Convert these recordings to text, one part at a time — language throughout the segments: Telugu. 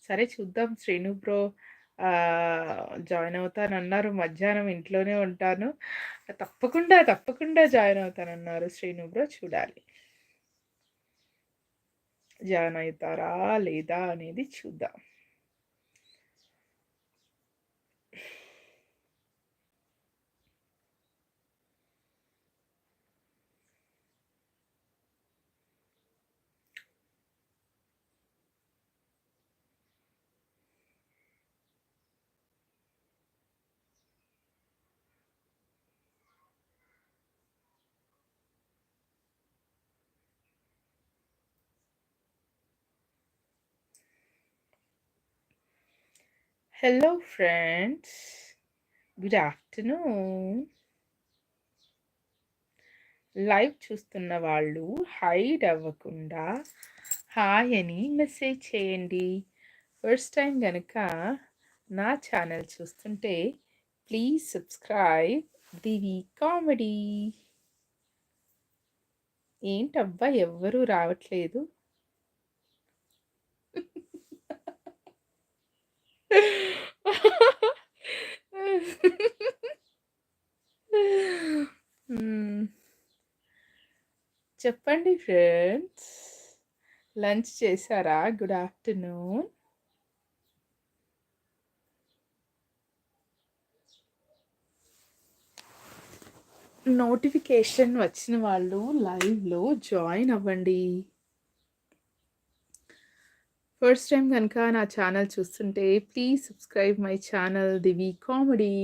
సరే చూద్దాం శ్రీను బ్రో జాయిన్ అవుతానన్నారు. మధ్యాహ్నం ఇంట్లోనే ఉంటాను. తప్పకుండా, తప్పకుండా జాయిన్ అవుతానన్నారు శ్రీను బ్రో. చూడాలి. జాయిన్ అవుతారా లేదా అనేది చూద్దాం. Hello friends, good afternoon. Live చూస్తున్న వాళ్ళు హైడ్ అవ్వకుండా హాయ్ అని మెసేజ్ చేయండి. ఫస్ట్ టైం గనుక నా ఛానల్ చూస్తుంటే ప్లీజ్ సబ్స్క్రైబ్ దివి కామెడీ. ఏంటబ్బా ఎవ్వరూ రావట్లేదు. చెప్పండి ఫ్రెండ్స్, లంచ్ చేశారా? Good afternoon. నోటిఫికేషన్ వచ్చిన వాళ్ళు లైవ్లో జాయిన్ అవ్వండి. ఫస్ట్ టైం కనుక నా ఛానల్ చూస్తుంటే please subscribe my channel Divi comedy.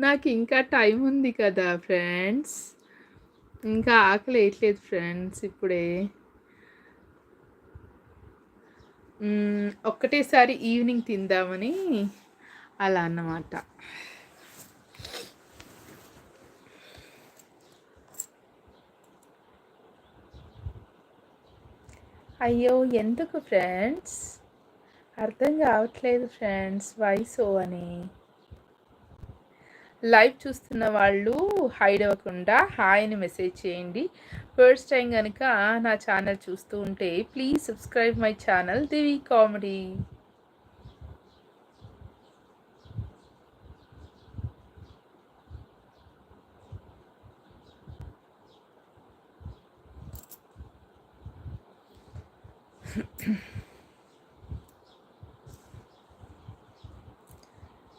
నాకు ఇంకా టైం ఉంది కదా ఫ్రెండ్స్, ఇంకా ఆకలి వేయట్లేదు ఫ్రెండ్స్ ఇప్పుడే. ఒక్కటేసారి ఈవినింగ్ తిందామని అలా అన్నమాట. అయ్యో ఎందుకు ఫ్రెండ్స్, అర్థం కావట్లేదు ఫ్రెండ్స్ వయసు అని. లైవ్ చూస్తున్న వాళ్ళు హైడ్ అవ్వకుండా హాయ్ అని మెసేజ్ చేయండి. ఫస్ట్ టైం కనుక నా ఛానల్ చూస్తూ ఉంటే please subscribe my channel Divi comedy.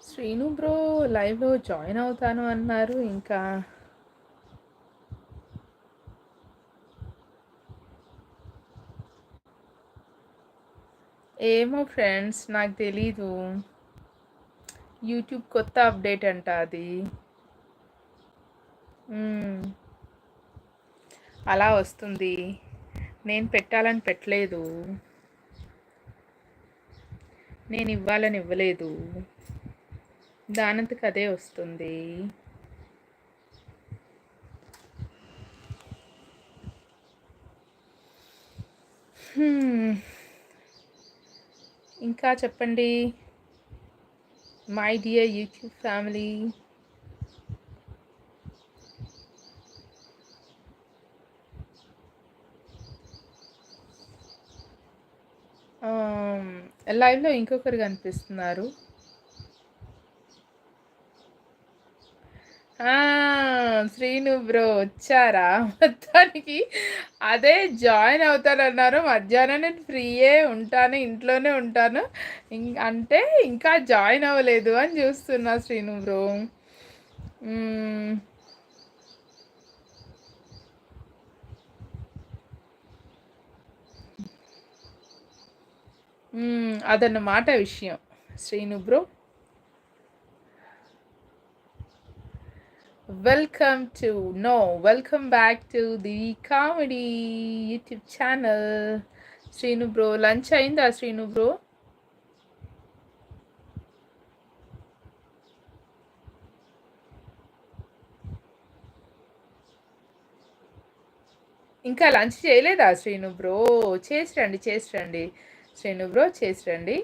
Srinu bro లైవ్లో జాయిన్ అవుతాను అన్నారు. ఇంకా ఏమో ఫ్రెండ్స్ నాకు తెలీదు. యూట్యూబ్ కొత్త అప్డేట్ అంట అది. అలా వస్తుంది. నేను పెట్టాలని పెట్టలేదు, నేను ఇవ్వాలని ఇవ్వలేదు, దానంతకు అదే వస్తుంది. ఇంకా చెప్పండి మై డియర్ యూట్యూబ్ ఫ్యామిలీ. లైవ్లో ఇంకొకరు కనిపిస్తున్నారు. శ్రీను బ్రో వచ్చారా? మొత్తానికి అదే జాయిన్ అవుతానన్నారు. మధ్యాహ్నం నేను ఫ్రీయే ఉంటాను, ఇంట్లోనే ఉంటాను అంటే ఇంకా జాయిన్ అవ్వలేదు అని చూస్తున్నా శ్రీను బ్రో. అదన్నమాట విషయం Srinu bro. Welcome back to the comedy YouTube channel. Srinu bro lunch అయిందా శ్రీను బ్రో? ఇంకా లంచ్ చేయలేదా శ్రీను బ్రో? చేసి రండి శ్రీను బ్రో, చేసి రండి.